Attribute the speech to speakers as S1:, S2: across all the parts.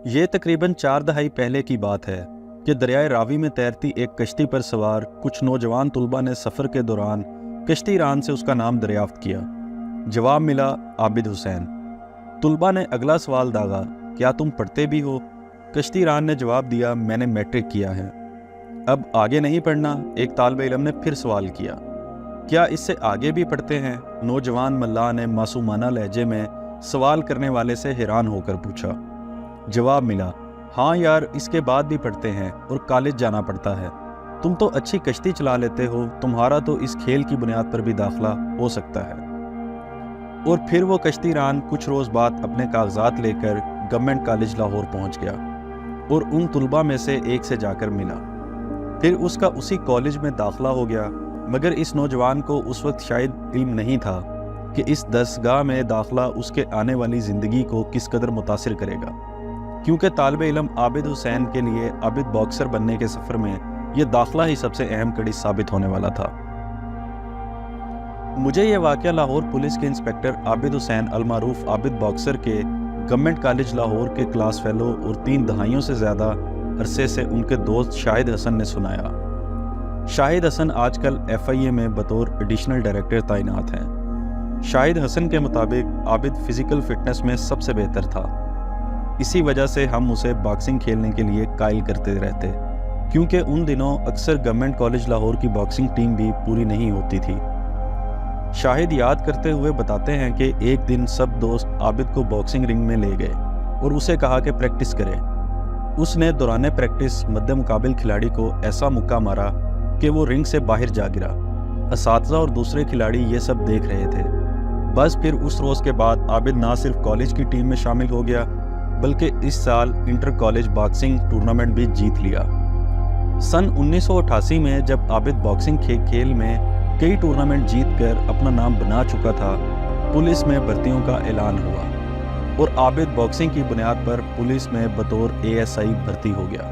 S1: یہ تقریباً 4 دہائی پہلے کی بات ہے کہ دریائے راوی میں تیرتی ایک کشتی پر سوار کچھ نوجوان طلبہ نے سفر کے دوران کشتی ران سے اس کا نام دریافت کیا۔ جواب ملا عابد حسین۔ طلبہ نے اگلا سوال داغا، کیا تم پڑھتے بھی ہو؟ کشتی ران نے جواب دیا، میں نے میٹرک کیا ہے۔ اب آگے نہیں پڑھنا؟ ایک طالب علم نے پھر سوال کیا۔ کیا اس سے آگے بھی پڑھتے ہیں؟ نوجوان ملاح نے معصومانہ لہجے میں سوال کرنے والے سے حیران ہو کر پوچھا۔ جواب ملا، ہاں یار، اس کے بعد بھی پڑھتے ہیں اور کالج جانا پڑتا ہے۔ تم تو اچھی کشتی چلا لیتے ہو، تمہارا تو اس کھیل کی بنیاد پر بھی داخلہ ہو سکتا ہے۔ اور پھر وہ کشتی ران کچھ روز بعد اپنے کاغذات لے کر گورنمنٹ کالج لاہور پہنچ گیا اور ان طلبہ میں سے ایک سے جا کر ملا۔ پھر اس کا اسی کالج میں داخلہ ہو گیا، مگر اس نوجوان کو اس وقت شاید علم نہیں تھا کہ اس دستگاہ میں داخلہ اس کے آنے والی زندگی کو کس قدر متاثر کرے گا، کیونکہ طالب علم عابد حسین کے لیے عابد باکسر بننے کے سفر میں یہ داخلہ ہی سب سے اہم کڑی ثابت ہونے والا تھا۔ مجھے یہ واقعہ لاہور پولیس کے انسپکٹر عابد حسین المعروف عابد باکسر کے گورنمنٹ کالج لاہور کے کلاس فیلو اور 3 دہائیوں سے زیادہ عرصے سے ان کے دوست شاہد حسن نے سنایا۔ شاہد حسن آج کل FIA میں بطور ایڈیشنل ڈائریکٹر تعینات ہیں۔ شاہد حسن کے مطابق عابد فزیکل فٹنس میں سب سے بہتر تھا، اسی وجہ سے ہم اسے باکسنگ کھیلنے کے لیے قائل کرتے رہتے، کیونکہ ان دنوں اکثر گورنمنٹ کالج لاہور کی باکسنگ ٹیم بھی پوری نہیں ہوتی تھی۔ شاہد یاد کرتے ہوئے بتاتے ہیں کہ ایک دن سب دوست عابد کو باکسنگ رنگ میں لے گئے اور اسے کہا کہ پریکٹس کرے۔ اس نے دوران پریکٹس مد مقابل کھلاڑی کو ایسا مکہ مارا کہ وہ رنگ سے باہر جا گرا۔ اساتذہ اور دوسرے کھلاڑی یہ سب دیکھ رہے تھے۔ بس پھر اس روز کے بعد عابد نہ صرف کالج کی ٹیم میں شامل ہو گیا بلکہ اس سال انٹر کالج باکسنگ ٹورنامنٹ بھی جیت لیا۔ سن 1988 میں جب عابد باکسنگ کھیل میں کئی ٹورنامنٹ جیت کر اپنا نام بنا چکا تھا، پولیس میں بھرتیوں کا اعلان ہوا اور عابد باکسنگ کی بنیاد پر پولیس میں بطور ASI بھرتی ہو گیا۔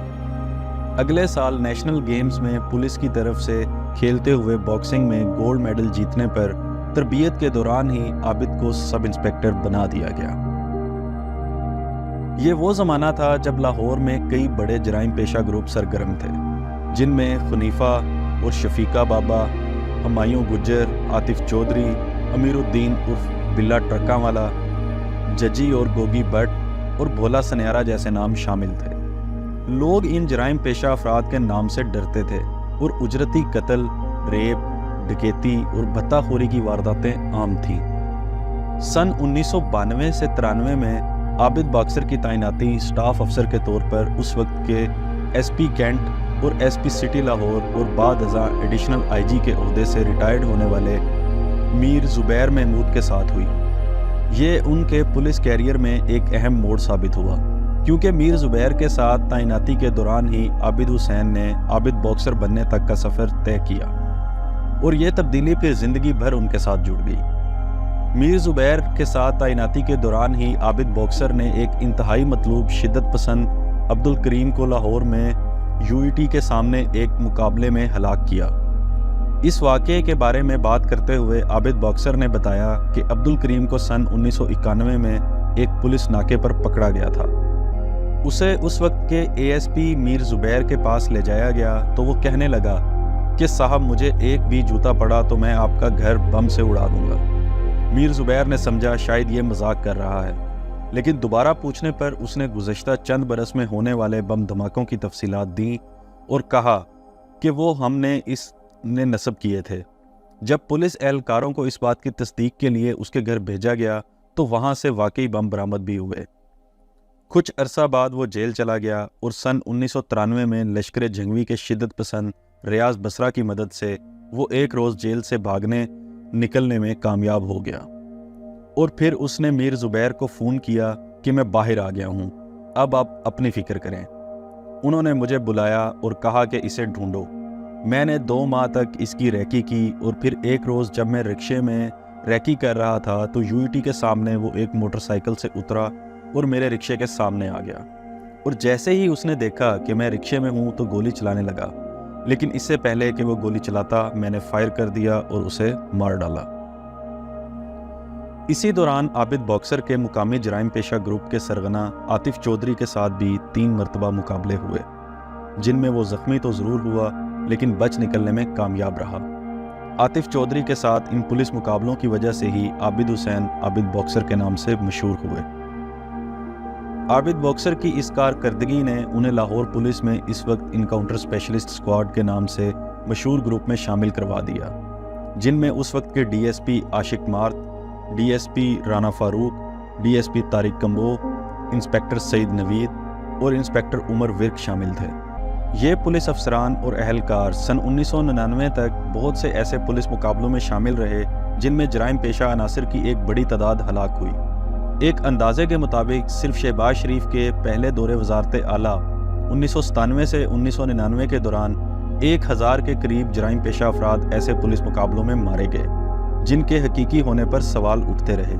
S1: اگلے سال نیشنل گیمز میں پولیس کی طرف سے کھیلتے ہوئے باکسنگ میں گولڈ میڈل جیتنے پر تربیت کے دوران ہی عابد کو سب انسپکٹر بنا دیا گیا۔ یہ وہ زمانہ تھا جب لاہور میں کئی بڑے جرائم پیشہ گروپ سرگرم تھے، جن میں خنیفہ اور شفیقہ بابا، ہمایوں گجر، عاطف چودھری، امیر الدین عرف بلا ٹرکاں والا، ججی اور گوگی بٹ اور بھولا سنیارا جیسے نام شامل تھے۔ لوگ ان جرائم پیشہ افراد کے نام سے ڈرتے تھے اور اجرتی قتل، ریپ، ڈکیتی اور بھتہ خوری کی وارداتیں عام تھیں۔ سن 1992 سے 93 میں عابد باکسر کی تعیناتی سٹاف افسر کے طور پر اس وقت کے SP کینٹ اور SP سٹی لاہور اور بعد ازاں ایڈیشنل IG کے عہدے سے ریٹائرڈ ہونے والے میر زبیر محمود کے ساتھ ہوئی۔ یہ ان کے پولیس کیریئر میں ایک اہم موڑ ثابت ہوا، کیونکہ میر زبیر کے ساتھ تعیناتی کے دوران ہی عابد حسین نے عابد باکسر بننے تک کا سفر طے کیا اور یہ تبدیلی پھر زندگی بھر ان کے ساتھ جڑ گئی۔ میر زبیر کے ساتھ تعیناتی کے دوران ہی عابد باکسر نے ایک انتہائی مطلوب شدت پسند عبد الکریم کو لاہور میں UET کے سامنے ایک مقابلے میں ہلاک کیا۔ اس واقعے کے بارے میں بات کرتے ہوئے عابد باکسر نے بتایا کہ عبد الکریم کو سن 1991 میں ایک پولیس ناکے پر پکڑا گیا تھا۔ اسے اس وقت کے ASP میر زبیر کے پاس لے جایا گیا تو وہ کہنے لگا کہ صاحب مجھے ایک بھی جوتا پڑا تو میں آپ کا گھر بم سے اڑا دوں گا۔ میر زبیر نے سمجھا شاید یہ مذاق کر رہا ہے، لیکن دوبارہ پوچھنے پر اس نے گزشتہ چند برس میں ہونے والے بم دھماکوں کی تفصیلات دیں اور کہا کہ وہ ہم نے اس نے نصب کیے تھے۔ جب پولیس اہلکاروں کو اس بات کی تصدیق کے لیے اس کے گھر بھیجا گیا تو وہاں سے واقعی بم برآمد بھی ہوئے۔ کچھ عرصہ بعد وہ جیل چلا گیا اور سن 1993 میں لشکر جنگوی کے شدت پسند ریاض بصرہ کی مدد سے وہ ایک روز جیل سے بھاگنے نکلنے میں کامیاب ہو گیا اور پھر اس نے میر زبیر کو فون کیا کہ میں باہر آ گیا ہوں، اب آپ اپنی فکر کریں۔ انہوں نے مجھے بلایا اور کہا کہ اسے ڈھونڈو۔ میں نے 2 ماہ تک اس کی ریکی کی اور پھر ایک روز جب میں رکشے میں ریکی کر رہا تھا تو UET کے سامنے وہ ایک موٹر سائیکل سے اترا اور میرے رکشے کے سامنے آ گیا اور جیسے ہی اس نے دیکھا کہ میں رکشے میں ہوں تو گولی چلانے لگا، لیکن اس سے پہلے کہ وہ گولی چلاتا میں نے فائر کر دیا اور اسے مار ڈالا۔ इसी दौरान आबिद बॉक्सर के मुकामी जराइम पेशा ग्रुप के सरगना आतिफ चौधरी के साथ भी 3 मरतबा मुकाबले हुए, जिनमें वो ज़ख्मी तो ज़रूर हुआ लेकिन बच निकलने में कामयाब रहा। आतिफ चौधरी के साथ इन पुलिस मुकाबलों की वजह से ही आबिद हुसैन आबिद बॉक्सर के नाम से मशहूर हुए। आबिद बॉक्सर की इस कारकर्दगी ने उन्हें लाहौर पुलिस में इस वक्त इनकाउंटर स्पेशलिस्ट स्क्वाड के नाम से मशहूर ग्रुप में शामिल करवा दिया, जिनमें उस वक्त के D S P Ashiq Marth, D S P Rana Farooq, D S P Tariq Kamboh, inspector Saeed Naveed और इंस्पेक्टर उमर विर्क शामिल थे। ये पुलिस अफसरान और अहलकार सन 1999 तक बहुत से ऐसे पुलिस मुकाबलों में शामिल रहे जिनमें जराइम पेशा अनासिर की एक बड़ी तादाद हलाक हुई। एक अंदाजे के मुताबिक सिर्फ शहबाज शरीफ के पहले दौरे वजारत आला 1997 से 1999 के दौरान 1000 के करीब जराइम पेशा अफराद ऐसे पुलिस मुकाबलों में मारे गए, जिनके हकीकी होने पर सवाल उठते रहे।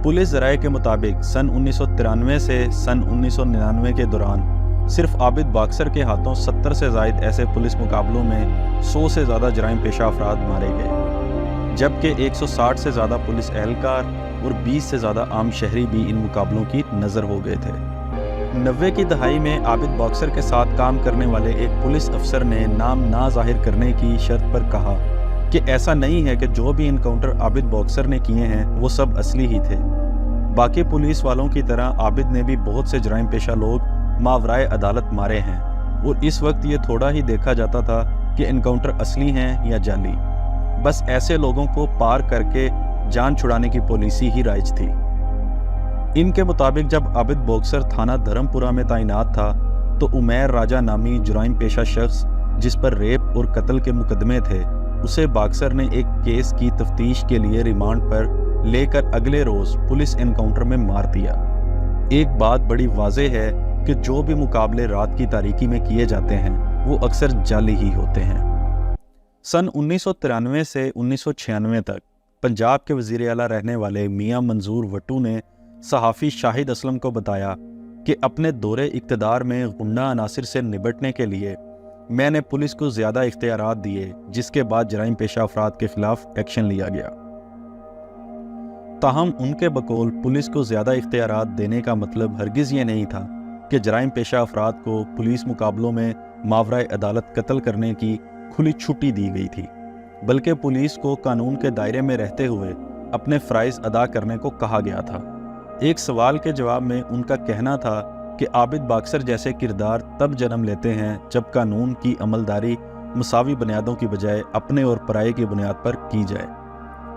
S1: पुलिस ज़राए के मुताबिक सन 1993 से सन 1999 के दौरान सिर्फ आबिद बॉक्सर के हाथों 70 से ज़ायद ऐसे पुलिस मुकाबलों में 100 से ज़्यादा जराइम पेशा अफराद मारे गए, जबकि 160 से ज़्यादा पुलिस एहलकार और 20 से ज़्यादा आम शहरी भी इन मुकाबलों की नज़र हो गए थे। 90 की दहाई में आबिद बॉक्सर के साथ काम करने वाले एक पुलिस अफसर ने नाम ना जाहिर करने की शर्त पर कहा कि ऐसा नहीं है कि जो भी इनकाउंटर आबिद बॉक्सर ने किए हैं वो सब असली ही थे। बाकी पुलिस वालों की तरह आबिद ने भी बहुत से जराइम पेशा लोग मावराए अदालत मारे हैं और इस वक्त ये थोड़ा ही देखा जाता था कि इनकाउंटर असली हैं या जाली। बस ऐसे लोगों को पार करके जान छुड़ाने की पॉलिसी ही राइज थी। इनके मुताबिक जब आबिद बॉक्सर थाना धर्मपुरा में तैनात था तो उमैर राजा नामी जुराइम पेशा शख्स जिस पर रेप और कत्ल के मुकदमे थे, उसे बॉक्सर ने एक केस की तफ्तीश के लिए रिमांड पर लेकर अगले रोज पुलिस एनकाउंटर में मार दिया। एक बात बड़ी वाज़ेह है कि जो भी मुकाबले रात की तारीकी में किए जाते हैं वो अक्सर जाली ही होते हैं। सन 1993 से 1996 तक पंजाब के वज़ीर आला रहने वाले मियां मंजूर वट्टू ने सहाफ़ी शाहिद असलम को बताया कि अपने दौरे इक़्तिदार में गुंडा अनासिर से निपटने के लिए मैंने पुलिस को ज़्यादा इख्तियारात दिए, जिसके बाद जराइम पेशा अफराद के खिलाफ एक्शन लिया गया। ताहम उनके बकौल पुलिस को ज़्यादा इख्तियारात देने का मतलब हरगिज़ ये नहीं था कि जराइम पेशा अफराद को पुलिस मुकाबलों में मावराए अदालत कत्ल करने की खुली छुट्टी दी गई थी, बल्कि पुलिस को कानून के दायरे में रहते हुए अपने फ़राइज़ अदा करने को कहा गया था। एक सवाल के जवाब में उनका कहना था कि आबिद बॉक्सर जैसे किरदार तब जन्म लेते हैं जब कानून की अमलदारी मसावी बुनियादों की बजाय अपने और पराये की बुनियाद पर की जाए।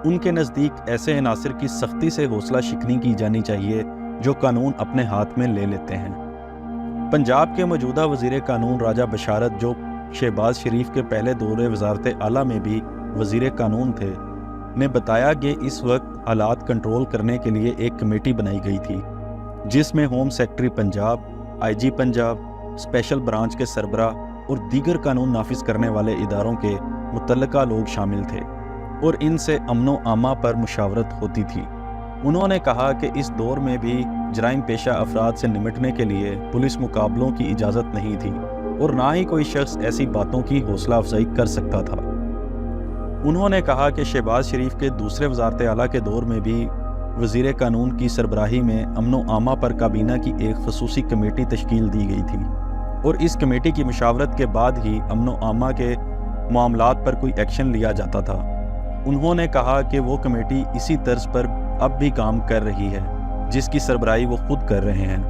S1: उनके नज़दीक ऐसे अनासिर की सख्ती से हौसला शिकनी की जानी चाहिए जो कानून अपने हाथ में ले लेते हैं। पंजाब के मौजूदा वज़ीर कानून राजा बशारत, जो शहबाज शरीफ के पहले दौरे वजारत आला में भी वज़ीर कानून थे, ने बताया कि इस वक्त हालात कंट्रोल करने के लिए एक कमेटी बनाई गई थी जिसमें home secretary Punjab, IG Punjab, special branch के सरबराह और दीगर कानून नाफिज करने वाले इदारों के मुतल्लिका लोग शामिल थे और इनसे अमनो आमा पर मुशावरत होती थी। उन्होंने कहा कि इस दौर में भी जराइम पेशा अफराद से निपटने के लिए पुलिस मुकाबलों की इजाज़त नहीं थी और ना ही कोई शख्स ऐसी बातों की हौसला अफजाई कर सकता था। उन्होंने कहा कि शहबाज शरीफ के दूसरे वजारत आला के दौर में भी वज़ीर कानून की सरबराही में अमनो आमा पर काबीना की एक खसूसी कमेटी तश्कील दी गई थी और इस कमेटी की मुशावरत के बाद ही अमनो आमा के मामलात पर कोई एक्शन लिया जाता था। उन्होंने कहा कि वो कमेटी इसी तर्ज पर अब भी काम कर रही है जिसकी सरबराही वो खुद कर रहे हैं।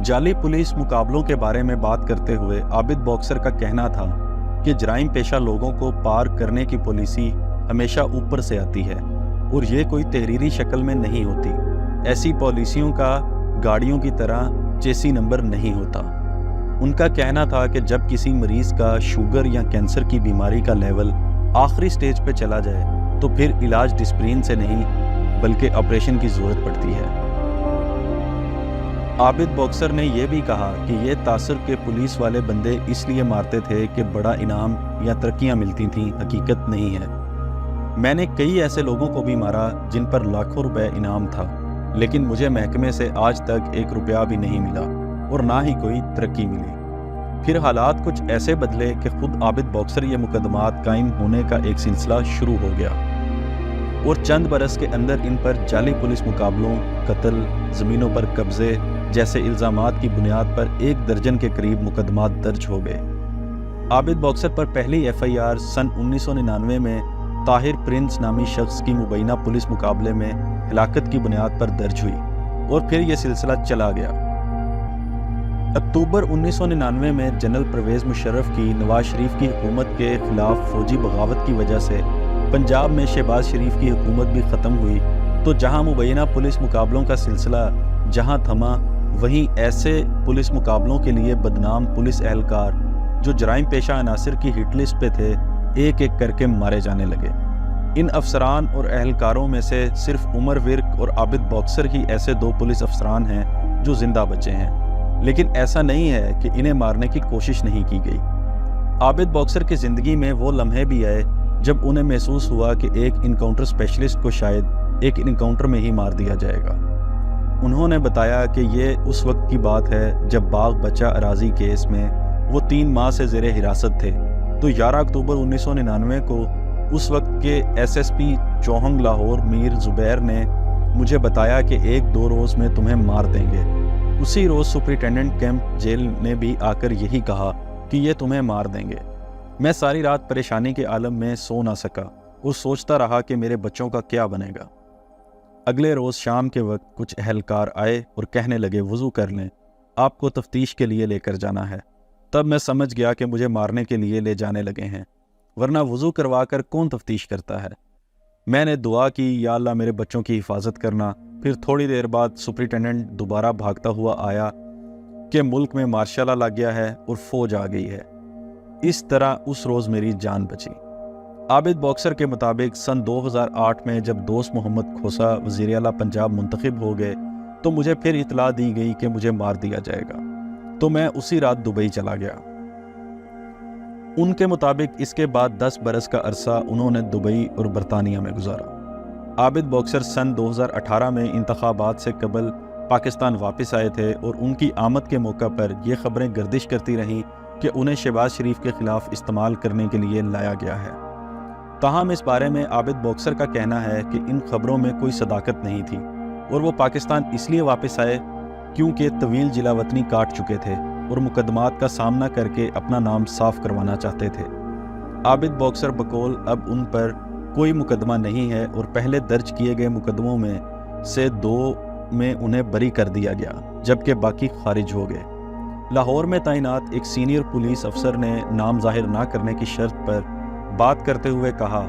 S1: जाली पुलिस मुकाबलों के बारे में बात करते हुए आबिद बॉक्सर का कहना था कि जराइम पेशा लोगों को पार करने की पॉलिसी हमेशा ऊपर से आती है और ये कोई तहरीरी शक्ल में नहीं होती। ऐसी पॉलिसियों का गाड़ियों की तरह चेसी नंबर नहीं होता। उनका कहना था कि जब किसी मरीज़ का शुगर या कैंसर की बीमारी का लेवल आखिरी स्टेज पे चला जाए तो फिर इलाज डिस्प्रिन से नहीं बल्कि ऑपरेशन की ज़रूरत पड़ती है। आबिद बॉक्सर ने यह भी कहा कि ये तासर के पुलिस वाले बंदे इसलिए मारते थे कि बड़ा इनाम या तरक्कियां मिलती थीं, हकीकत नहीं है। मैंने कई ऐसे लोगों को भी मारा जिन पर लाखों रुपए इनाम था, लेकिन मुझे महकमे से आज तक 1 रुपया भी नहीं मिला और ना ही कोई तरक्की मिली। फिर हालात कुछ ऐसे बदले कि खुद आबिद बॉक्सर ये मुकदमात कायम होने का एक सिलसिला शुरू हो गया और चंद बरस के अंदर इन पर जाली पुलिस मुकाबलों, कत्ल, ज़मीनों पर कब्जे जैसे इल्ज़ामात की बुनियाद पर 1 दर्जन के करीब मुकदमात दर्ज हो गए। आबिद बॉक्सर पर पहली FIR सन 1999 में ताहिर प्रिंस नामी शख्स की मुबैना पुलिस मुकाबले में हिलाकत की बुनियाद पर दर्ज हुई और फिर यह सिलसिला चला गया। अक्टूबर 1999 में जनरल परवेज़ मुशर्रफ की नवाज शरीफ की हुकूमत के खिलाफ फौजी बगावत की वजह से पंजाब में शहबाज शरीफ की हुकूमत भी ख़त्म हुई, तो जहां मुबैना पुलिस मुकाबलों का सिलसिला जहां थमा, वहीं ऐसे पुलिस मुकाबलों के लिए बदनाम पुलिस एहलकार जो जराइम पेशा अनासिर की हिट लिस्ट पे थे, एक एक करके मारे जाने लगे। इन अफसरान और एहलकारों में से सिर्फ उमर विर्क और आबिद बॉक्सर ही ऐसे 2 पुलिस अफसरान हैं जो जिंदा बचे हैं, लेकिन ऐसा नहीं है कि इन्हें मारने की कोशिश नहीं की गई। आबिद बॉक्सर की ज़िंदगी में वो लम्हे भी आए जब उन्हें महसूस हुआ कि एक इनकाउंटर स्पेशलिस्ट को शायद एक इनकाउंटर में ही मार दिया जाएगा। उन्होंने बताया कि ये उस वक्त की बात है जब बाग बच्चा अराजी केस में वो 3 माह से ज़ेरे हिरासत थे। तो 11 अक्टूबर 1999 को उस वक्त के SSP चौहंग लाहौर मीर ज़ुबैर ने मुझे बताया कि 1-2 रोज़ में तुम्हें मार देंगे। उसी रोज़ सुपरिटेंडेंट कैंप जेल ने भी आकर यही कहा कि ये तुम्हें मार देंगे। मैं सारी रात परेशानी के आलम में सो ना सका और सोचता रहा कि मेरे बच्चों का क्या बनेगा। अगले रोज़ शाम के वक्त कुछ अहलकार आए और कहने लगे, वज़ू कर लें, आपको तफ्तीश के लिए लेकर जाना है। तब मैं समझ गया कि मुझे मारने के लिए ले जाने लगे हैं, वरना वज़ू करवा कर कौन तफ्तीश करता है। मैंने दुआ की, या अल्लाह मेरे बच्चों की हिफाजत करना। फिर थोड़ी देर बाद सुपरिटेंडेंट दोबारा भागता हुआ आया कि मुल्क में मार्शल लॉ लग गया है और फौज आ गई है। इस तरह उस रोज़ मेरी जान बची। आबिद बॉक्सर के मुताबिक सन 2008 में जब दोस्त मोहम्मद खोसा वज़ीर आला पंजाब मुंतखब हो गए तो मुझे फिर इतला दी गई कि मुझे मार दिया जाएगा, तो मैं उसी रात दुबई चला गया। उनके मुताबिक इसके बाद 10 बरस का अरसा उन्होंने दुबई और बरतानिया में गुजारा। आबिद बॉक्सर सन 2018 में इंतखाबात से कबल पाकिस्तान वापस आए थे और उनकी आमद के मौका पर यह खबरें गर्दिश करती रहीं कि उन्हें शहबाज शरीफ के खिलाफ इस्तेमाल करने के लिए लाया गया है। ताहम इस बारे में आबिद बॉक्सर का कहना है कि इन खबरों में कोई सदाकत नहीं थी और वो पाकिस्तान इसलिए वापस आए क्योंकि तवील जिला वतनी काट चुके थे और मुकदमात का सामना करके अपना नाम साफ करवाना चाहते थे। आबिद बॉक्सर बकौल अब उन पर कोई मुकदमा नहीं है और पहले दर्ज किए गए मुकदमों में से 2 में उन्हें बरी कर दिया गया, जबकि बाकी खारिज हो गए। लाहौर में तैनात एक सीनियर पुलिस अफसर ने नाम जाहिर ना करने की शर्त पर बात करते हुए कहा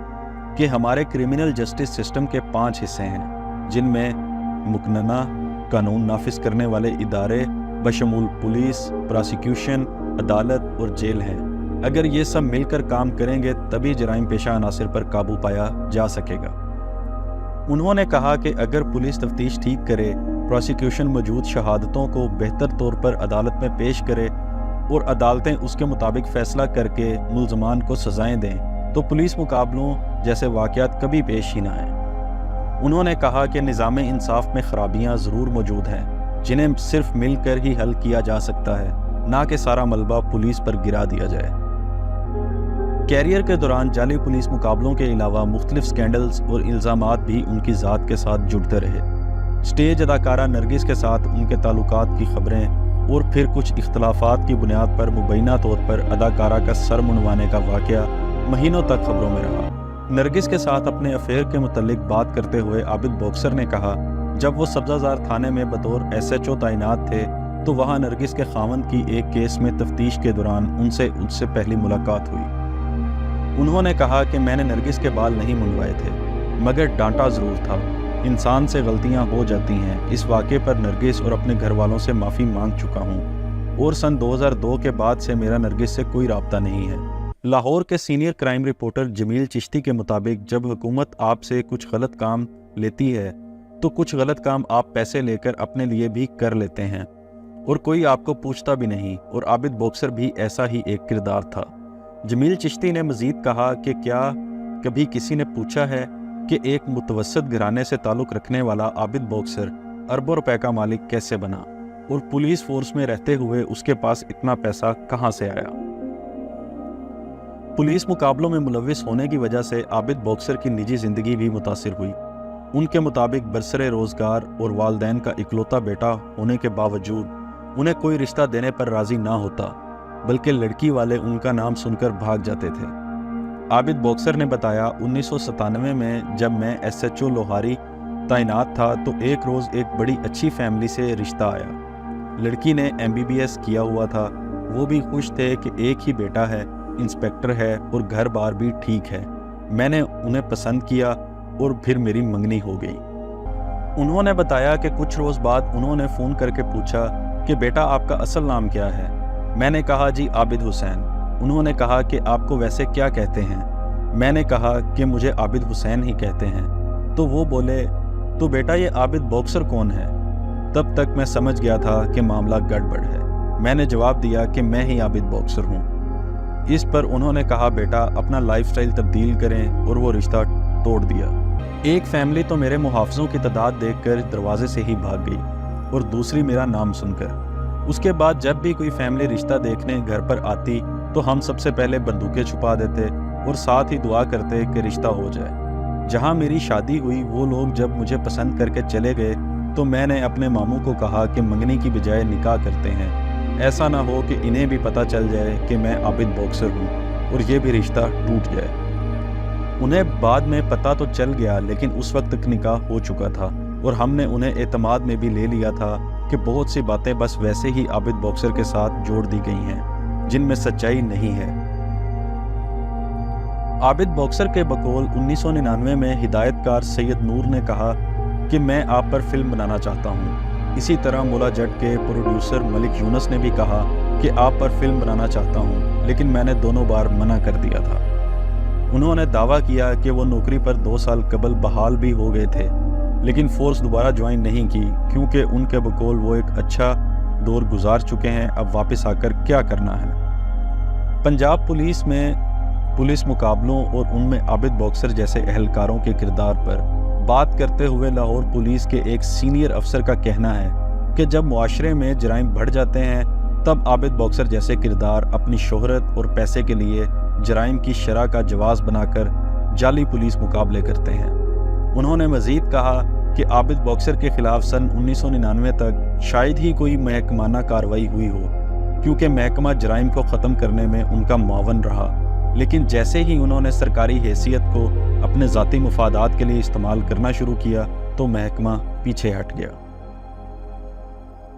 S1: कि हमारे क्रिमिनल जस्टिस सिस्टम के 5 हिस्से हैं, जिनमें मुकन्ना कानून नाफिज करने वाले इदारे बशमूल पुलिस, प्रोसिक्यूशन, अदालत और जेल हैं। अगर ये सब मिलकर काम करेंगे तभी जराइम पेशा अनासिर पर काबू पाया जा सकेगा। उन्होंने कहा कि अगर पुलिस तफ्तीश ठीक करे, प्रोसिक्यूशन मौजूद शहादतों को बेहतर तौर पर अदालत में पेश करे और अदालतें उसके मुताबिक फ़ैसला करके मुल्ज़मान को सज़ाएं दें, तो पुलिस मुकाबलों जैसे वाक़यात कभी पेश ही ना आए। उन्होंने कहा कि निज़ाम इंसाफ में खराबियाँ ज़रूर मौजूद हैं, जिन्हें सिर्फ मिलकर ही हल किया जा सकता है, ना कि सारा मलबा पुलिस पर गिरा दिया जाए। कैरियर के दौरान जाली पुलिस मुकाबलों के अलावा मुख्तलिफ स्कैंडल्स और इल्ज़ामात भी उनकी ज़ात के साथ जुड़ते रहे। स्टेज अदाकारा नरगिस के साथ उनके ताल्लुकात की खबरें और फिर कुछ इख्तलाफात की बुनियाद पर मुबैना तौर पर अदाकारा का सर मुंडवाने का वाक़या महीनों तक खबरों में रहा। नरगिस के साथ अपने अफेयर के मुतल्लिक बात करते हुए आबिद बॉक्सर ने कहा, जब वो सब्ज़ाज़ार थाने में बतौर SHO तैनात थे तो वहाँ नरगिस के खावंद की एक केस में तफ्तीश के दौरान उनसे पहली मुलाकात हुई। उन्होंने कहा कि मैंने नरगिस के बाल नहीं मुंडवाए थे, मगर डांटा ज़रूर था। इंसान से गलतियां हो जाती हैं। इस वाक़े पर नरगिस और अपने घर वालों से माफ़ी मांग चुका हूं और सन 2002 के बाद से मेरा नरगिस से कोई राब्ता नहीं है। लाहौर के senior crime reporter Jamil Chishti के मुताबिक जब हुकूमत आपसे कुछ गलत काम लेती है तो कुछ गलत काम आप पैसे लेकर अपने लिए भी कर लेते हैं और कोई आपको पूछता भी नहीं, और आबिद बॉक्सर भी ऐसा ही एक किरदार था। जमील चिश्ती ने मज़ीद कहा कि क्या कभी किसी ने पूछा है कि एक मुतवस्सित घराने से ताल्लुक़ रखने वाला आबिद बॉक्सर अरबों रुपए का मालिक कैसे बना और पुलिस फोर्स में रहते हुए उसके पास इतना पैसा कहां से आया। पुलिस मुकाबलों में मुलविस होने की वजह से आबिद बॉक्सर की निजी ज़िंदगी भी मुतासिर हुई। उनके मुताबिक बरसरे रोज़गार और वालदैन का इकलौता बेटा होने के बावजूद उन्हें कोई रिश्ता देने पर राज़ी ना होता, बल्कि लड़की वाले उनका नाम सुनकर भाग जाते थे। आबिद बॉक्सर ने बताया, 1997 में जब मैं SHO लोहारी तैनात था तो एक रोज़ एक बड़ी अच्छी फैमिली से रिश्ता आया। लड़की ने MBBS किया हुआ था, वो भी खुश थे कि एक ही बेटा है, इंस्पेक्टर है और घर बार भी ठीक है। मैंने उन्हें पसंद किया और फिर मेरी मंगनी हो गई। उन्होंने बताया कि कुछ रोज़ बाद उन्होंने फ़ोन करके पूछा कि बेटा आपका असल नाम क्या है। मैंने कहा जी आबिद हुसैन। उन्होंने कहा कि आपको वैसे क्या कहते हैं। मैंने कहा कि मुझे आबिद हुसैन ही कहते हैं। तो वो बोले, तो बेटा ये आबिद बॉक्सर कौन है? तब तक मैं समझ गया था कि मामला गड़बड़ है। मैंने जवाब दिया कि मैं ही आबिद बॉक्सर हूँ। इस पर उन्होंने कहा, बेटा अपना लाइफस्टाइल तब्दील करें, और वो रिश्ता तोड़ दिया। एक फैमिली तो मेरे मुहाफ़िज़ों की तादाद देखकर दरवाजे से ही भाग गई और दूसरी मेरा नाम सुनकर। उसके बाद जब भी कोई फैमिली रिश्ता देखने घर पर आती तो हम सबसे पहले बंदूकें छुपा देते और साथ ही दुआ करते कि रिश्ता हो जाए। जहाँ मेरी शादी हुई वो लोग जब मुझे पसंद करके चले गए तो मैंने अपने मामू को कहा कि मंगनी की बजाय निकाह करते हैं, ऐसा ना हो कि इन्हें भी पता चल जाए कि मैं आबिद बॉक्सर हूँ और ये भी रिश्ता टूट जाए। उन्हें बाद में पता तो चल गया, लेकिन उस वक्त तक निकाह हो चुका था और हमने उन्हें एतमाद में भी ले लिया था कि बहुत सी बातें बस वैसे ही आबिद बॉक्सर के साथ जोड़ दी गई हैं जिनमें सच्चाई नहीं है। आबिद बॉक्सर के बकौल 1999 में हिदायतकार सैयद नूर ने कहा कि मैं आप पर फिल्म बनाना चाहता हूँ। इसी तरह मुला जट के प्रोड्यूसर मलिक यूनुस ने भी कहा कि आप पर फिल्म बनाना चाहता हूँ, लेकिन मैंने दोनों बार मना कर दिया था। उन्होंने दावा किया कि वो नौकरी पर 2 साल कबल बहाल भी हो गए थे, लेकिन फोर्स दोबारा ज्वाइन नहीं की क्योंकि उनके बकौल वो एक अच्छा दौर गुजार चुके हैं, अब वापस आकर क्या करना है। पंजाब पुलिस में पुलिस मुकाबलों और उनमें आबिद बॉक्सर जैसे अहलकारों के किरदार पर बात करते हुए लाहौर पुलिस के एक सीनियर अफसर का कहना है कि जब मुआशरे में जराइम बढ़ जाते हैं तब आबिद बॉक्सर जैसे किरदार अपनी शोहरत और पैसे के लिए जराइम की शरह का जवाज़ बनाकर जाली पुलिस मुकाबले करते हैं। उन्होंने मज़ीद कहा कि आबिद बॉक्सर के खिलाफ सन 1999 तक शायद ही कोई महकमाना कार्रवाई हुई हो, क्योंकि महकमा जराइम को ख़त्म करने में उनका मुआवन रहा, लेकिन जैसे ही उन्होंने सरकारी हैसियत को अपने ज़ाती मुफादात के लिए इस्तेमाल करना शुरू किया तो महकमा पीछे हट गया।